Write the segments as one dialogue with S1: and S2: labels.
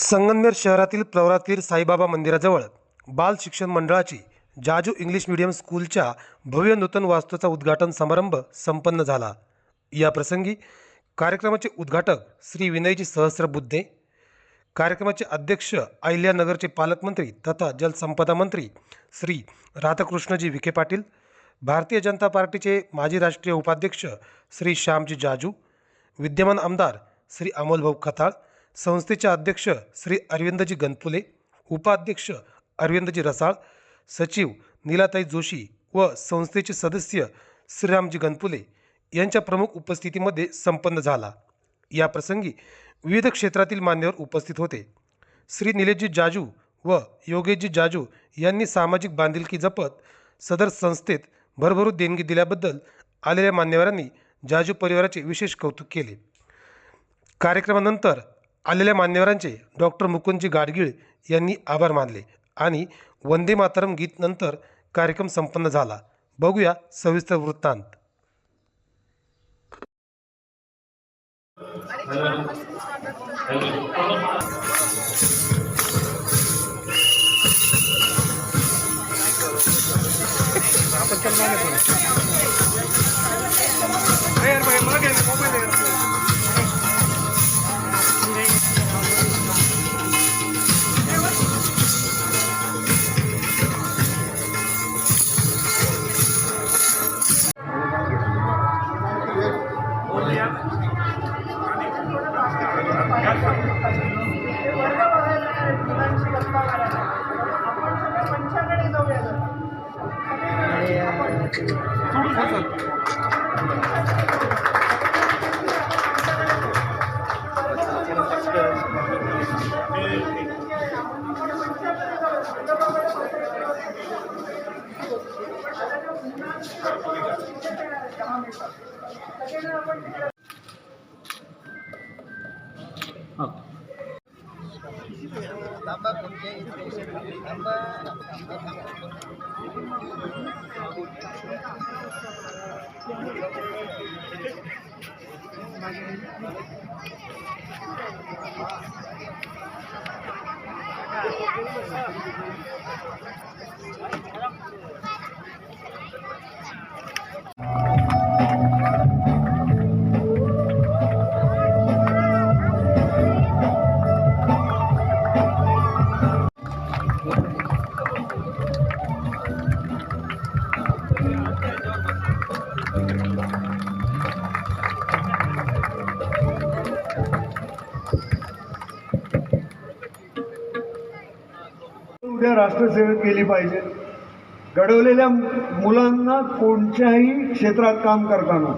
S1: संगमनेर शहरातील प्रवरातीर साईबाबा मंदिराजवळ बाल शिक्षण मंडळाची जाजू इंग्लिश मीडियम स्कूलच्या भव्य नूतन वास्तूचा उद्घाटन समारंभ संपन्न झाला। या प्रसंगी कार्यक्रमाचे उद्घाटक श्री विनयजी सहस्रबुद्धे, कार्यक्रमाचे अध्यक्ष अहिल्यानगरचे पालकमंत्री तथा जलसंपदा मंत्री श्री राधाकृष्णजी विखे पाटील, भारतीय जनता पार्टीचे माजी राष्ट्रीय उपाध्यक्ष श्री श्यामजी जाजू, विद्यमान आमदार श्री अमोलभाऊ खताळ, संस्थेचे अध्यक्ष श्री अरविंदजी गणपुले, उपाध्यक्ष अरविंदजी रसाळ, सचिव नीलाताई जोशी व संस्थेचे सदस्य श्रीरामजी गणपुले यांच्या प्रमुख उपस्थितीमध्ये संपन्न झाला। या प्रसंगी विविध क्षेत्रातील मान्यवर उपस्थित होते। श्री निलेशजी जाजू व योगेशजी जाजू यांनी सामाजिक बांधिलकी जपत सदर संस्थेत भरभरून देणगी दिल्याबद्दल आलेल्या मान्यवरांनी जाजू परिवाराचे विशेष कौतुक केले। कार्यक्रमानंतर आलेल्या मान्यवरांचे डॉक्टर मुकुंदजी गाडगीळ यांनी आभार मानले आणि वंदे मातरम गीत नंतर कार्यक्रम संपन्न झाला। बघूया सविस्तर वृत्तांत।
S2: उद्या राष्ट्रसेवेत केली पाहिजे। घडवलेल्या मुलांना कोणत्याही क्षेत्रात काम करताना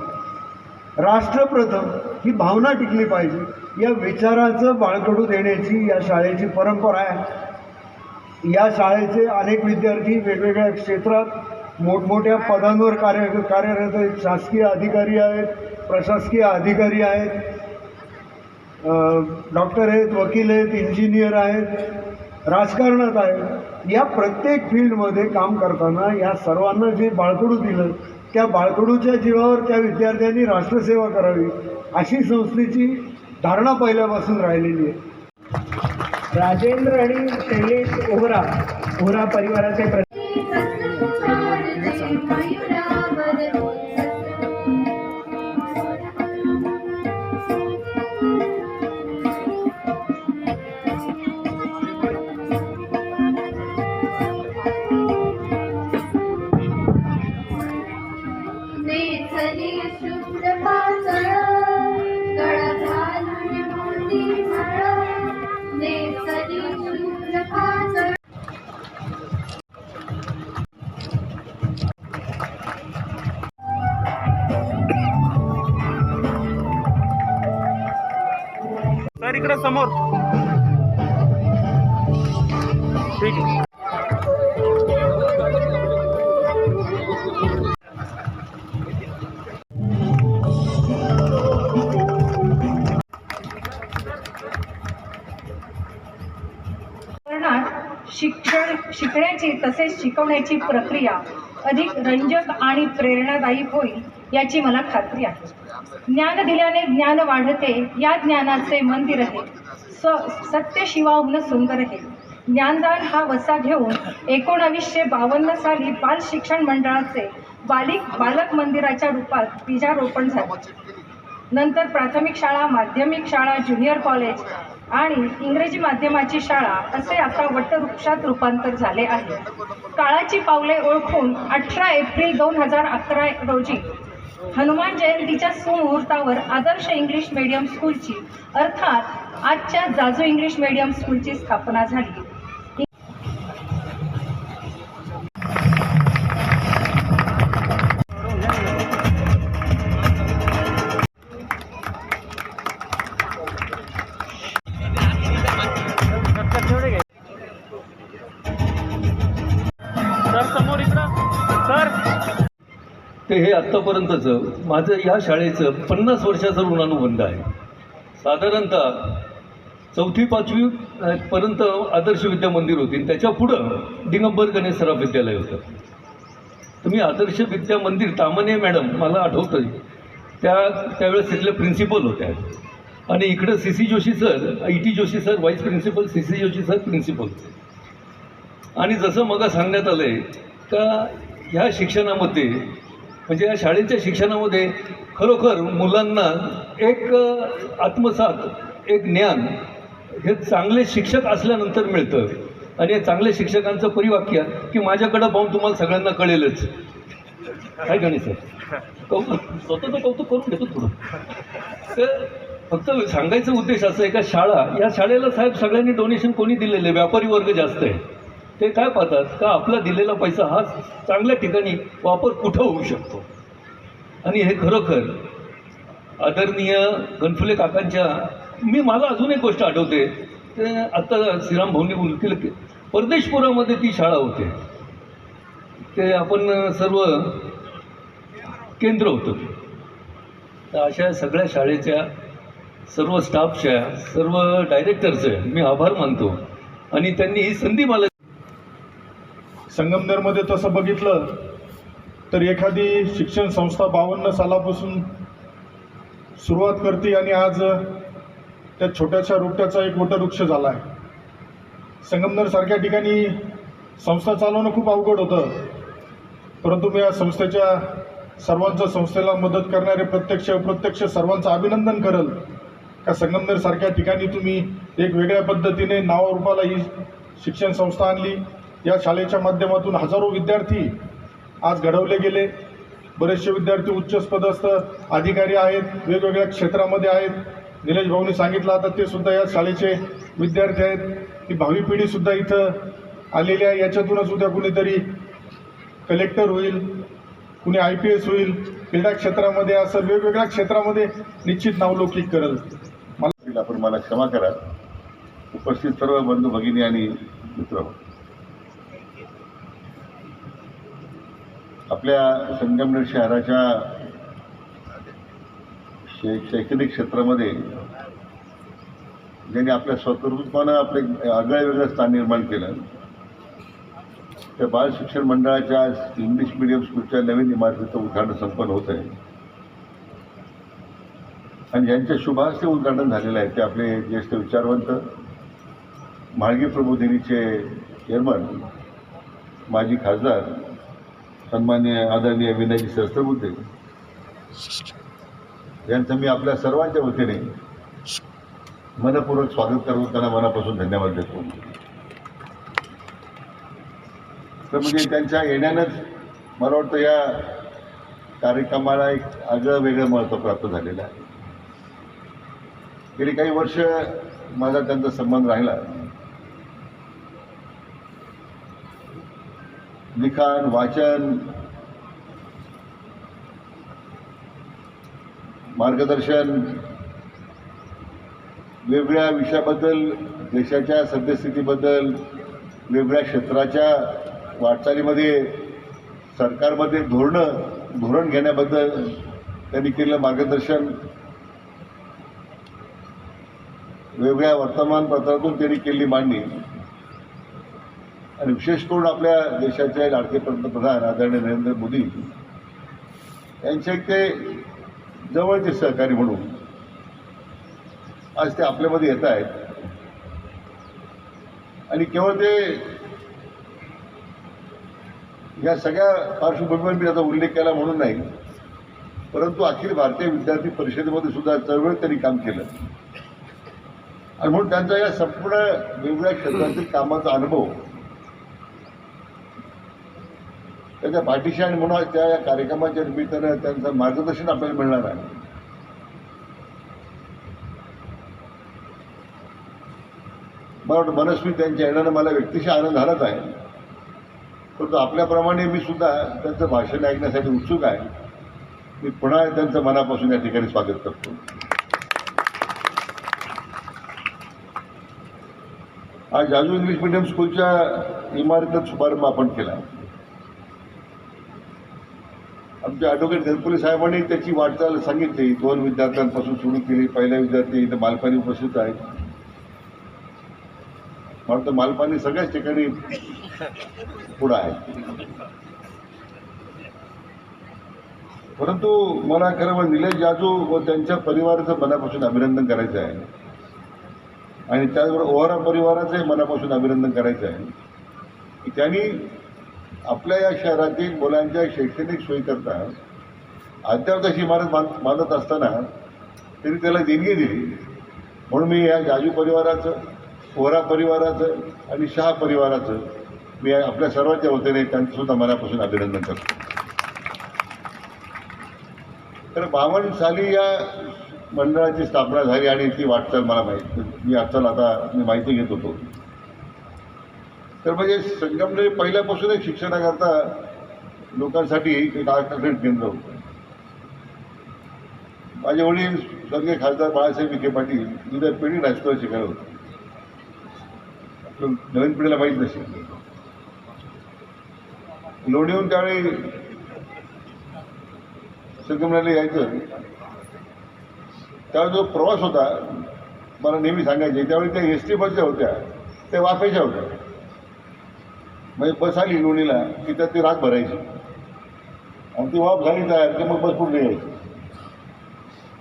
S2: राष्ट्रप्रथम ही भावना टिकली पाहिजे। या विचाराचं बाळकडू देण्याची या शाळेची परंपरा आहे। या शाळेचे अनेक विद्यार्थी वेगवेगळ्या क्षेत्रात मोठमोठ्या पदांवर कार्यरत आहेत। शासकीय अधिकारी आहेत, प्रशासकीय अधिकारी आहेत, डॉक्टर आहेत, वकील आहेत, इंजिनियर आहेत, राजकारणात आहे। या प्रत्येक फील्डमध्ये काम करताना या सर्वांना जे बाळकडू दिलं त्या बाळकडूच्या जीवावर त्या विद्यार्थ्यांनी राष्ट्रसेवा करावी अशी संस्थेची धारणा पहिल्यापासून राहिलेली आहे।
S3: राजेंद्र आणि शैलेश ओहरा परिवाराचे
S4: सर इकडे समोर ठीक आहे।
S3: शिक्षणाची तसेच शिकवण्याची प्रक्रिया
S5: अधिक रंजक आणि प्रेरणादायी होईल याची मला खात्री आहे. ज्ञान दिल्याने ज्ञान वाढते, या ज्ञानाचे मंदिर आहे. सत्य शिवाहून सुंदर आहे. ज्ञानदान हा वसा घेऊन 1952 साली बाल शिक्षण मंडळाचे बालक मंदिराच्या रूपात बीजारोपण झाले. नंतर प्राथमिक शाळा, माध्यमिक शाळा, ज्युनियर कॉलेज आणि इंग्रजी माध्यमाची शाळा असे आता वटवृक्षात रूपांतर झाले आहे. काळाची पावले ओळखून 18 एप्रिल 2011 रोजी हनुमान जयंतीच्या सुमुहूर्तावर आदर्श इंग्लिश मीडियम स्कूलची अर्थात आजच्या जाजू इंग्लिश मीडियम स्कूलची स्थापना झाली.
S4: सर समोर इकडं सर.
S6: ते हे आत्तापर्यंतचं माझं ह्या शाळेचं 50 वर्षाचा ऋणानुबंध आहे. साधारणतः 4वी-5वी पर्यंत आदर्श विद्या मंदिर होती. त्याच्या पुढं दिगंबर गणेश सराफ विद्यालय होतं. तर मी आदर्श विद्या मंदिर, तामणे मॅडम मला आठवतं त्यावेळेस तिथले प्रिन्सिपल होत्या. आणि इकडं CC Joshi sir, IT Joshi sir vice principal, CC Joshi sir principal. आणि जसं मग सांगण्यात आलं आहे का ह्या शिक्षणामध्ये म्हणजे या शाळेच्या शिक्षणामध्ये खरोखर मुलांना एक आत्मसात, एक ज्ञान हे चांगले शिक्षक असल्यानंतर मिळतं. आणि या चांगल्या शिक्षकांचं परिवाक्य की माझ्याकडं पाहून तुम्हाला सगळ्यांना कळेलच. काय गणेश सर स्वतःचं कौतुक करून घेतो थोडं. तर फक्त सांगायचा उद्देश असा आहे का या शाळेला साहेब सगळ्यांनी डोनेशन कोणी दिलेले, व्यापारी वर्ग जास्त आहे. ते काय पाहतात का आपला दिलेला पैसा हा चांगल्या ठिकाणी वापर कुठं होऊ शकतो. आणि हे खरोखर आदरणीय गणफुले काकांच्या मला अजून एक गोष्ट आठवते. ते आत्ता श्रीराम भाऊंनी बोलतील की परदेशपुरामध्ये ती शाळा होते. ते आपण सर्व केंद्र होतं. तर अशा सगळ्या शाळेच्या सर्व स्टाफच्या, सर्व डायरेक्टरचे मी आभार मानतो. आणि त्यांनी ही संधी मला
S7: संगमनेरमध्ये तसं बघितलं तर एखादी शिक्षण संस्था 52 सालापासून सुरुवात करते आणि आज त्या छोट्याशा रोपट्याचा एक वटवृक्ष झाला आहे. संगमनेरसारख्या ठिकाणी संस्था चालवणं खूप अवघड होतं. परंतु मी या संस्थेला मदत करणारे प्रत्यक्ष अप्रत्यक्ष सर्वांचं अभिनंदन करेल का संगमनेरसारख्या ठिकाणी तुम्ही एक वेगळ्या पद्धतीने नावारूपाला ही शिक्षण संस्था आणली. या शाळेच्या माध्यमातून हजारो विद्यार्थी आज घडवले गेले. बरेचसे विद्यार्थी उच्चपदस्थ अधिकारी आहेत, वेगवेगळ्या क्षेत्रामध्ये आहेत. निलेश भाऊंनी सांगितलं आता ते सुद्धा या शाळेचे विद्यार्थी आहेत. ती भावी पिढीसुद्धा इथं आलेली आहे. याच्यातूनच उद्या कुणीतरी कलेक्टर होईल, कुणी IPS होईल, क्रीडा क्षेत्रामध्ये असं वेगवेगळ्या क्षेत्रामध्ये निश्चित नावलौकिक करेल.
S8: आपण मला क्षमा करा. उपस्थित सर्व बंधू भगिनी आणि मित्र, आपल्या संगमनेर शहराच्या शैक्षणिक क्षेत्रामध्ये ज्यांनी आपल्या स्वतंत्रपणानं आपले आगळं वेगळं स्थान निर्माण केलं त्या बाल शिक्षण मंडळाच्या इंग्लिश मीडियम स्कूलच्या नवीन इमारतीचं उद्घाटन संपन्न होत आहे. आणि ज्यांच्या शुभास्ते उद्घाटन झालेलं आहे ते आपले ज्येष्ठ विचारवंत म्हाळगी प्रबोधिनीचे चेअरमन माजी खासदार सन्माननीय आदरणीय विनयजी सहस्त्रबुद्धे यांचं मी आपल्या सर्वांच्या वतीने मनपूर्वक स्वागत करून त्यांना मनापासून धन्यवाद देतो. तर म्हणजे त्यांच्या येण्यानंच मला वाटतं या कार्यक्रमाला एक आगळं वेगळं महत्त्व प्राप्त झालेलं आहे. गेली काही वर्ष माझा त्यांचा संबंध राहिला. लिखाण, वाचन, मार्गदर्शन, वेगवेगळ्या विषयाबद्दल, देशाच्या सद्यस्थितीबद्दल, वेगवेगळ्या क्षेत्राच्या वाटचालीमध्ये सरकारमध्ये धोरण घेण्याबद्दल त्यांनी केलेलं मार्गदर्शन, वेगवेगळ्या वर्तमानपत्रातून त्यांनी केलेली मांडणी आणि विशेष करून आपल्या देशाचे लाडके पंतप्रधान आदरणीय नरेंद्र मोदी यांचे एक ते जवळचे सहकारी म्हणून आज ते आपल्यामध्ये येत आहेत. आणि केवळ ते या सगळ्या पार्श्वभूमीवर मी त्याचा उल्लेख केला म्हणून नाही, परंतु अखिल भारतीय विद्यार्थी परिषदेमध्ये सुद्धा चळवळीत त्यांनी काम केलं आणि म्हणून त्यांचा या संपूर्ण वेगवेगळ्या क्षेत्रातील कामाचा अनुभव त्याच्या पाठीशी आणि म्हणून त्या या कार्यक्रमाच्या निमित्तानं त्यांचं मार्गदर्शन आपल्याला मिळणार आहे. मला वाटतं मनस्वी त्यांच्या येण्यानं मला व्यक्तिशः आनंद झालाच आहे, परंतु आपल्याप्रमाणे मी सुद्धा त्यांचं भाषण ऐकण्यासाठी उत्सुक आहे. मी पुन्हा त्यांचं मनापासून या ठिकाणी स्वागत करतो. आज जाजू इंग्लिश मीडियम स्कूलच्या इमारतीचा शुभारंभ आपण केला. आमच्या ॲडव्होकेट गणपुले साहेबांनी त्याची वाटचाल सांगितली. 2 विद्यार्थ्यांपासून सुरू केली. पहिला विद्यार्थी इथं मालपाणी उपस्थित आहेत. मला वाटतं मालपाणी सगळ्याच ठिकाणी पुढं आहे. परंतु मला खरं म्हणजे निलेश जाजू व त्यांच्या परिवाराचं मनापासून अभिनंदन करायचं आहे आणि त्याचबरोबर ओहरा परिवाराचंही मनापासून अभिनंदन करायचं आहे की त्यांनी आपल्या या शहरातील मुलांच्या शैक्षणिक सोयीकरता अद्याप तशी इमारत बांधत असताना त्यांनी त्याला देणगी दिली. म्हणून मी या जाजू परिवाराचं, ओहरा परिवाराचं आणि शहा परिवाराचं मी आपल्या सर्वांच्या वतीने त्यांचंसुद्धा मनापासून अभिनंदन करतो. तर 52 साली या मंडळाची स्थापना झाली आणि ती वाटचाल मला मी माहिती घेत होतो. तर म्हणजे संगमनेर पहिल्यापासूनच शिक्षणाकरता लोकांसाठी एक आकर्षण केंद्र होतं. माझे वडील स्वर्गीय खासदार बाळासाहेब विखे पाटील तिथे पेडी हायस्कूल शिकायला होते. आपलं नवीन पिढीला माहीत नसेल. लोणीहून त्यावेळी संगमनेरला यायचं. त्यावेळी जो प्रवास होता मला नेहमी सांगायचे, त्यावेळी त्या एस टी बसच्या होत्या त्या वाफेच्या होत्या. म्हणजे बस आली लोणीला की त्यात ती राख भरायची आणि ती वाफ झाली तयार की मग बस पूर्ण यायची.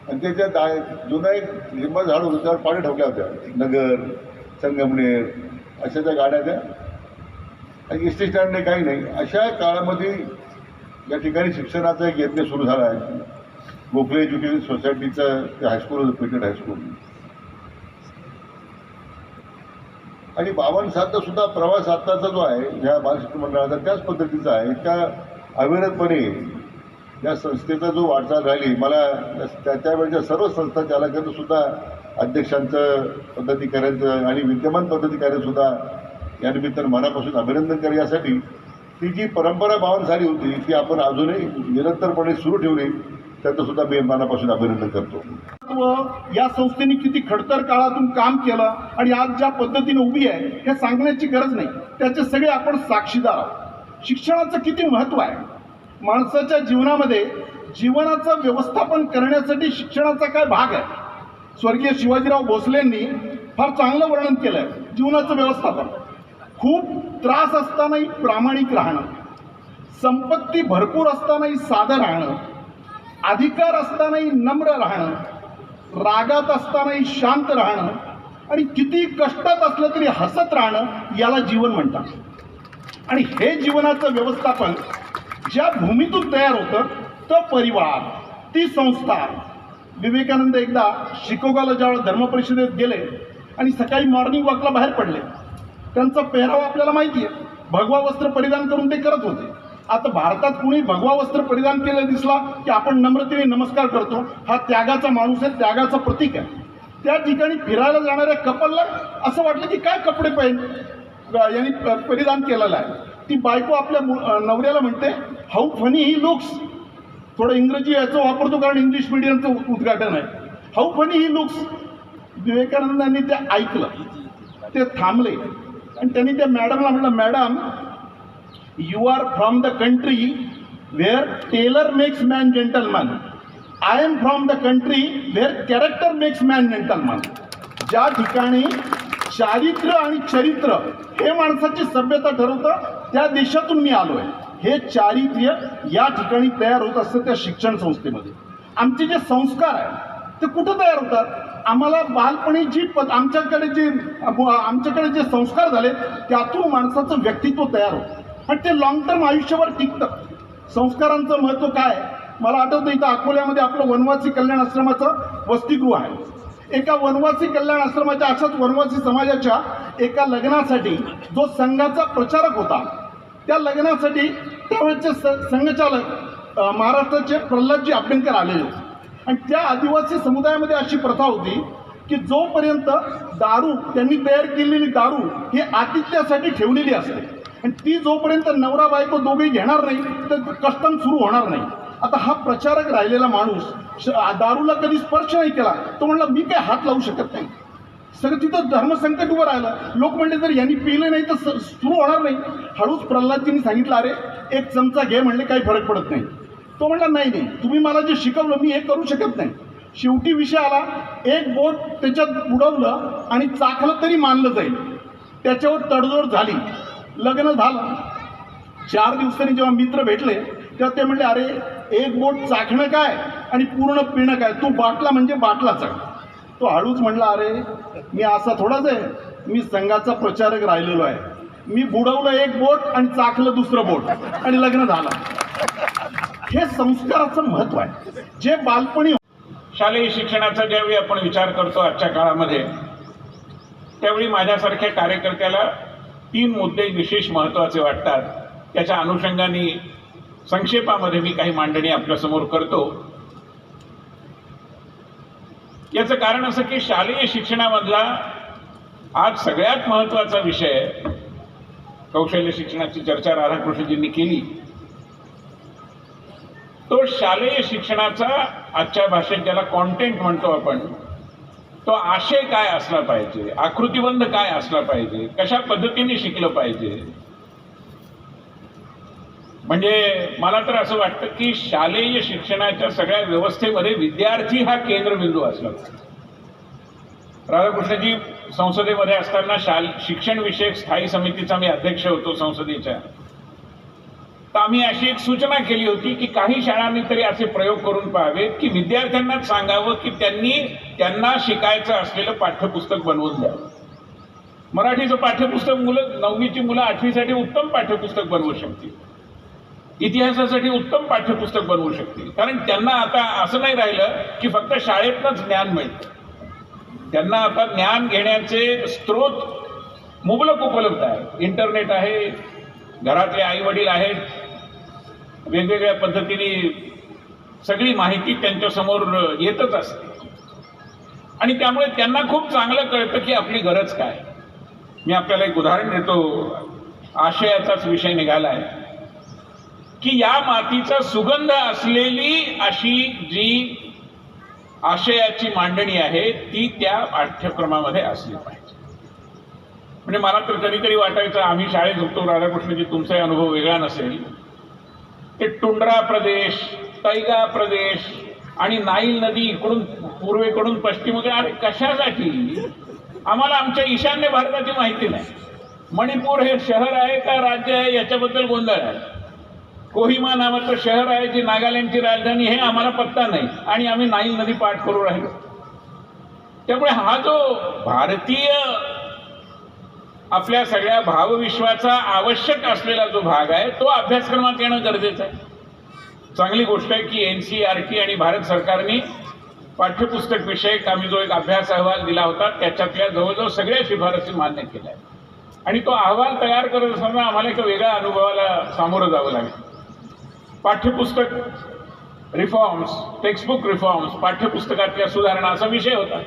S8: आणि त्याच्यात जुना एक लिंबा झाड होतं त्यावर पाणी ठेवल्या होत्या. नगर, संगमनेर अशा त्या गाड्या त्या आणि एस टी स्टँड नाही, काही नाही. अशा काळामध्ये या ठिकाणी शिक्षणाचा एक यज्ञ सुरू झाला आहे. गोखले एज्युकेशन सोसायटीचं ते हायस्कूल होतं, पेटेड हायस्कूल. आणि 52 सालचा सुद्धा प्रवास आत्ताचा जो आहे ह्या बालशिक्षण मंडळाचा त्याच पद्धतीचा आहे. इतका अविरतपणे या संस्थेचा जो वाटचाल राहिली. मला त्यावेळेच्या सर्व संस्था चालकांचं सुद्धा, अध्यक्षांचं, पद्धतीकाऱ्यांचं आणि विद्यमान पद्धतीकाऱ्यांसुद्धा या निमित्तानं मनापासून अभिनंदन करा. यासाठी ती जी परंपरा 52 साली होती ती आपण अजूनही निरंतरपणे सुरू ठेवली, त्याचं सुद्धा मी मनापासून अभिनंदन करतो.
S7: या संस्थेने किती खडतर काळातून काम केलं आणि आज ज्या पद्धतीने उभी आहे हे सांगण्याची गरज नाही, त्याचे सगळे आपण साक्षीदार आहोत. शिक्षणाचं किती महत्त्व आहे. माणसाच्या जीवनामध्ये जीवनाचं व्यवस्थापन करण्यासाठी शिक्षणाचा काय भाग आहे. स्वर्गीय शिवाजीराव भोसलेंनी फार चांगलं वर्णन केलं आहे जीवनाचं व्यवस्थापन. खूप त्रास असतानाही प्रामाणिक राहणं, संपत्ती भरपूर असतानाही साधं राहणं, अधिकार असतानाही नम्र राहणं, रागात असतानाही शांत राहणं आणि किती कष्टात असलं तरी हसत राहणं, याला जीवन म्हणतात. आणि हे जीवनाचं व्यवस्थापन ज्या भूमीतून तयार होतं तो परिवार, ती संस्था. विवेकानंद एकदा शिकागोला ज्यावेळेस धर्मपरिषदेत गेले आणि सकाळी मॉर्निंग वॉकला बाहेर पडले. त्यांचा पेहराव आपल्याला माहिती आहे, भगवा वस्त्र परिधान करून ते करत होते. आता भारतात कुणी भगवा वस्त्र परिधान केलं दिसला की आपण नम्रतेने नमस्कार करतो. हा त्यागाचा माणूस आहे, त्यागाचं प्रतीक आहे. त्या ठिकाणी फिरायला जाणाऱ्या कपलला असं वाटलं की काय कपडे यांनी परिधान केलेलं आहे. ती बायको आपल्या नवऱ्याला म्हणते, हाऊ फनी ही लुक्स. थोडं इंग्रजी याचं वापरतो कारण इंग्लिश मिडियमचं उद्घाटन आहे. How funny he looks. विवेकानंदांनी ते ऐकलं, ते थांबले आणि त्यांनी त्या मॅडमला म्हटलं, madam, you are from the country where tailor makes man gentleman. I am from the country where character makes man gentleman. ज्या ठिकाणी चारित्र्य आणि चरित्र हे माणसाची सभ्यता ठरवतं. त्या देशातून मी आलो आहे. हे चारित्र्य या ठिकाणी तयार होत असतं त्या शिक्षण संस्थेमध्ये. आमचे जे संस्कार आहेत ते कुठं तयार होतात? आम्हाला बालपणी आमच्याकडे जे संस्कार झाले त्यातून माणसाचं व्यक्तित्व तयार होतं आणि ते लॉंग टर्म आयुष्यभर टिकतं. संस्कारांचं महत्त्व काय? मला आठवतं इथं अकोल्यामध्ये आपलं वनवासी कल्याण आश्रमाचं वसतिगृह आहे. एका वनवासी कल्याण आश्रमाच्या अशाच वनवासी समाजाच्या एका लग्नासाठी जो संघाचा प्रचारक होता, त्या लग्नासाठी त्यावेळेचे संघचालक महाराष्ट्राचे प्रल्हादजी अभ्यंकर आलेले होते. आणि त्या आदिवासी समुदायामध्ये अशी प्रथा होती की जोपर्यंत दारू त्यांनी तयार केलेली दारू ही आतिथ्यासाठी ठेवलेली असते आणि ती जोपर्यंत नवरा बायको दोघेही घेणार नाही तर कस्टम सुरू होणार नाही. आता हा प्रचारक राहिलेला माणूस दारूला कधी स्पर्श नाही केला. तो म्हणला मी काय हात लावू शकत नाही. सगळं तिथं धर्मसंकट उभं राहिलं. लोक म्हणले जर यांनी पिलं नाही तर सुरू होणार नाही. हळूच प्रल्हादजींनी सांगितलं अरे एक चमचा घे. म्हणले काही फरक पडत नाही. तो म्हणला नाही नाही तुम्ही मला जे शिकवलं मी हे करू शकत नाही. शेवटी विषय आला. एक बोट त्याच्यात बुडवलं आणि चाखलं तरी मानलं जाईल. त्याच्यावर तडजोड झाली. लग्न झालं. 4 दिवसांनी जेव्हा मित्र भेटले तेव्हा ते म्हणले अरे एक बोट चाखणं काय आणि पूर्ण पिणं काय? तू बाटला म्हणजे बाटलाच आहे. तो हळूच म्हणला अरे मी असा थोडाच आहे. मी संघाचा प्रचारक राहिलेलो आहे. मी बुडवलं एक बोट आणि चाखलं दुसरं बोट आणि लग्न झालं. हे संस्काराचं महत्त्व आहे जे बालपणी.
S9: शालेय शिक्षणाचा ज्यावेळी आपण विचार करतो आजच्या काळामध्ये, त्यावेळी माझ्यासारख्या कार्यकर्त्याला 3 मुद्दे विशेष महत्त्वाचे वाटतात. त्याच्या अनुषंगाने संक्षेपामध्ये मी काही मांडणी आपल्यासमोर करतो. याचं कारण असं की शालेय शिक्षणामधला आज सगळ्यात महत्त्वाचा विषय कौशल्य शिक्षणाची चर्चा राधाकृष्णजींनी केली. तो शालेय शिक्षणाचा आजच्या भाषेत ज्याला कॉन्टेंट म्हणतो आपण, तो आशय काय असला पाहिजे, आकृतिबंध काय असला पाहिजे, कशा पद्धतीने शिकलं पाहिजे. म्हणजे मला तर असं वाटतं की शालेय शिक्षणाच्या सगळ्या व्यवस्थेमध्ये विद्यार्थी हा केंद्रबिंदू असला पाहिजे. राधाकृष्णजी संसदेमध्ये असताना शिक्षण विषयक स्थायी समितीचा मी अध्यक्ष होतो संसदेच्या. तर आम्ही अशी एक सूचना केली होती की काही शाळांनी तरी असे प्रयोग करून पाहावेत की विद्यार्थ्यांनाच सांगावं की त्यांना शिकायचं असलेलं पाठ्यपुस्तक बनवून द्यावं. मराठीचं पाठ्यपुस्तक 9वीची मुलं 8वीसाठी उत्तम पाठ्यपुस्तक बनवू शकतील. इतिहासासाठी उत्तम पाठ्यपुस्तक बनवू शकतील. कारण त्यांना आता असं नाही राहिलं की फक्त शाळेतनंच ज्ञान मिळतं. त्यांना आता ज्ञान घेण्याचे स्रोत मुबलक उपलब्ध आहे. इंटरनेट आहे, घरातले आई वडील आहेत, वेगवेगळ्या पद्धतीने सगळी माहिती त्यांच्यासमोर येतच असते आणि त्यामुळे त्यांना खूप चांगलं कळतं की आपली गरज काय. मी आपल्याला एक उदाहरण देतो. आशयाचाच विषय निघाला आहे की या मातीचा सुगंध असलेली अशी जी आशयाची मांडणी आहे ती त्या पाठ्यक्रमामध्ये असली पाहिजे. म्हणजे मला तर कधीतरी वाटायचं, आम्ही शाळेत होतो राधाकृष्णजी, तुमचाही अनुभव वेगळा नसेल, ते टुंड्रा प्रदेश, तैगा प्रदेश आणि नाईल नदी इकडून पूर्वेकडून पश्चिमेकडे, अरे कशासाठी? आम्हाला आमच्या ईशान्य भारताची माहिती नाही. मणिपूर हे शहर आहे का राज्य आहे याच्याबद्दल गोंधळ आहे. कोहिमा नावाचं शहर आहे जी नागालँडची राजधानी, हे आम्हाला पत्ता नाही आणि आम्ही नाईल नदी पाठ करू राहिलो. त्यामुळे हा जो भारतीय आपल्या सगळ्या भावविश्वाचा आवश्यक असलेला जो भाग आहे तो अभ्यासक्रमात येणं गरजेचं आहे. चांगली गोष्ट आहे की NCERT आणि भारत सरकारने पाठ्यपुस्तक विषयक आम्ही जो एक अभ्यास अहवाल दिला होता त्याच्यातल्या जवळजवळ सगळ्या शिफारसी मान्य केल्या आहेत. आणि तो अहवाल तयार करत असताना आम्हाला एका वेगळ्या अनुभवाला सामोरं जावं लागेल. पाठ्यपुस्तक रिफॉर्म्स, टेक्स्टबुक रिफॉर्म्स, पाठ्यपुस्तकातल्या सुधारणा असा विषय होता.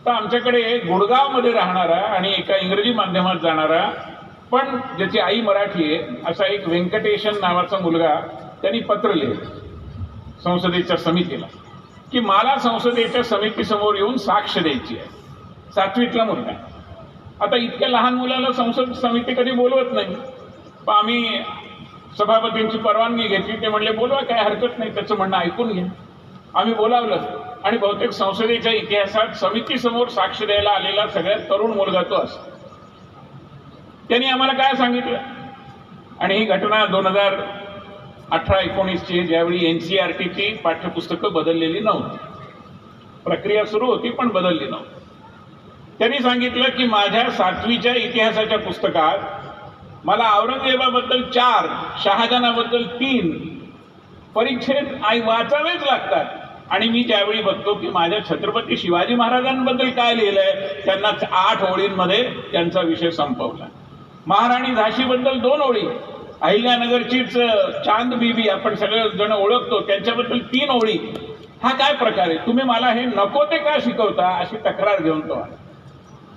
S9: तर आमच्याकडे गुडगावमध्ये राहणारा आणि एका इंग्रजी माध्यमात जाणारा पण ज्याची आई मराठी आहे असा एक व्यंकटेशन नावाचा मुलगा, त्यांनी पत्र लिहिलं संसदेच्या समितीला की मला संसदेच्या समितीसमोर येऊन साक्ष द्यायची आहे. 7वीतला मुलगा. आता इतक्या लहान मुलाला संसद समिती कधी बोलवत नाही. पण आम्ही सभापतींची परवानगी घेतली. ते म्हणले बोलवा, काय हरकत नाही, त्याचं म्हणणं ऐकून घ्या. आम्ही बोलावलं आणि बहुतेक संसदेच्या इतिहासात समितीसमोर साक्ष द्यायला आलेला सगळ्यात तरुण मुलगा तो असतो. त्यांनी आम्हाला काय सांगितलं, आणि ही घटना 2018-19ची, ज्यावेळी NCERTची पाठ्यपुस्तकं बदललेली नव्हती, प्रक्रिया सुरू होती पण बदलली नव्हती. त्यांनी सांगितलं की माझ्या 7वीच्या इतिहासाच्या पुस्तकात मला औरंगजेबाबद्दल 4, शहाजहानाबद्दल 3 परिच्छेद वाचावेच लागतात, आणि मी त्यावेळी बघतो की माझ्या छत्रपती शिवाजी महाराजांबद्दल काय लिहिलंय, त्यांना 8 ओळींमध्ये त्यांचा विषय संपवला. महाराणी झाशीबद्दल 2 ओळी, अहिल्यानगरचीच चांद बीबी आपण सगळे जण ओळखतो, त्यांच्याबद्दल 3 ओळी. हा काय प्रकार आहे, तुम्ही मला हे नको ते का शिकवता, अशी तक्रार घेऊन तो आला.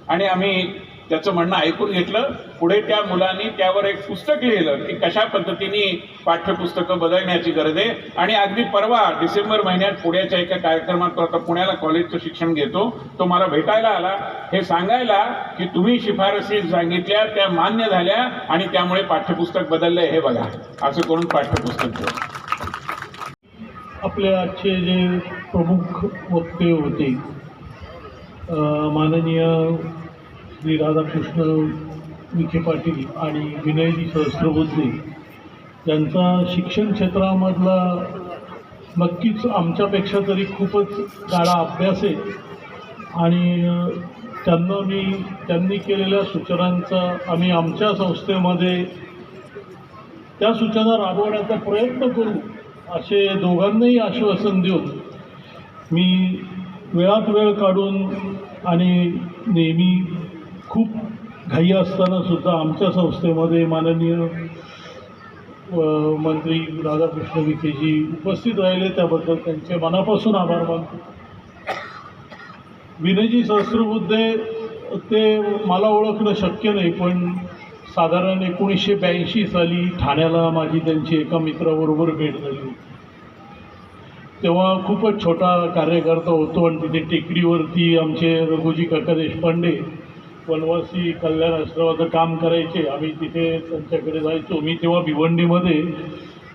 S9: आणि आम्ही त्याचं म्हणणं ऐकून घेतलं. पुढे त्या मुलांनी त्यावर एक पुस्तक लिहिलं की कशा पद्धतीने पाठ्यपुस्तकं बदलण्याची गरज आहे. आणि अगदी परवा डिसेंबर महिन्यात पुण्याच्या एका कार्यक्रमात, तो आता पुण्याला कॉलेजचं शिक्षण घेतो, तो मला भेटायला आला हे सांगायला की तुम्ही शिफारसी सांगितल्या त्या मान्य झाल्या आणि त्यामुळे पाठ्यपुस्तक बदललंय, हे बघा असं करून पाठ्यपुस्तक दिलं.
S10: आपले आजचे जे प्रमुख वक्ते होते, माननीय श्री राधाकृष्ण विखे पाटील आणि विनयजी सहस्त्रबुद्धे यांचा शिक्षण क्षेत्रामधला नक्कीच आमच्यापेक्षा तरी खूपच गाढा अभ्यास आहे. आणि त्यांनी केलेल्या सूचनांचा आम्ही आमच्या संस्थेमध्ये त्या सूचना राबवण्याचा प्रयत्न करू असे दोघांनाही आश्वासन देऊन, मी वेळात वेळ काढून आणि नेहमी खूप घाई असताना सुद्धा आमच्या संस्थेमध्ये माननीय मंत्री राधाकृष्ण विखेजी उपस्थित राहिले, त्याबद्दल त्यांचे मनापासून आभार मानतो. विनयजी सहस्त्रबुद्धे ते मला ओळखणं शक्य नाही, पण साधारण 1982 साली ठाण्याला माझी त्यांची एका मित्राबरोबर भेट झाली होती. तेव्हा खूपच छोटा कार्यकर्ता होतो आणि तिथे टेकडीवरती आमचे रघुजी काका देशपांडे वनवासी कल्याण आश्रमाचं काम करायचे. आम्ही तिथे त्यांच्याकडे जायचो. मी तेव्हा भिवंडीमध्ये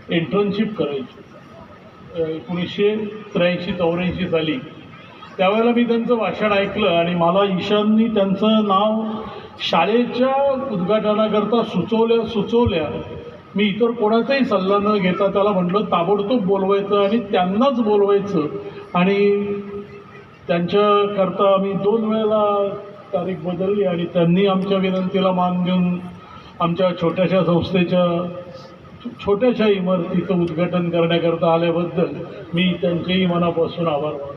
S10: इंटर्नशिप करायचो 1983-84 साली. त्यावेळेला मी त्यांचं भाषण ऐकलं आणि मला ईशाननी त्यांचं नाव शाळेच्या उद्घाटनाकरता सुचवल्या. मी इतर कोणाचाही सल्ला न घेता त्याला म्हटलं ताबडतोब बोलवायचं आणि त्यांनाच बोलवायचं. आणि त्यांच्याकरता आम्ही 2 वेळेला तारीख बदलली आणि त्यांनी आमच्या विनंतीला मान देऊन आमच्या छोट्याशा संस्थेच्या छोट्याशा इमारतीचं उद्घाटन करण्याकरता आल्याबद्दल मी त्यांचेही मनापासून आभार मानतो.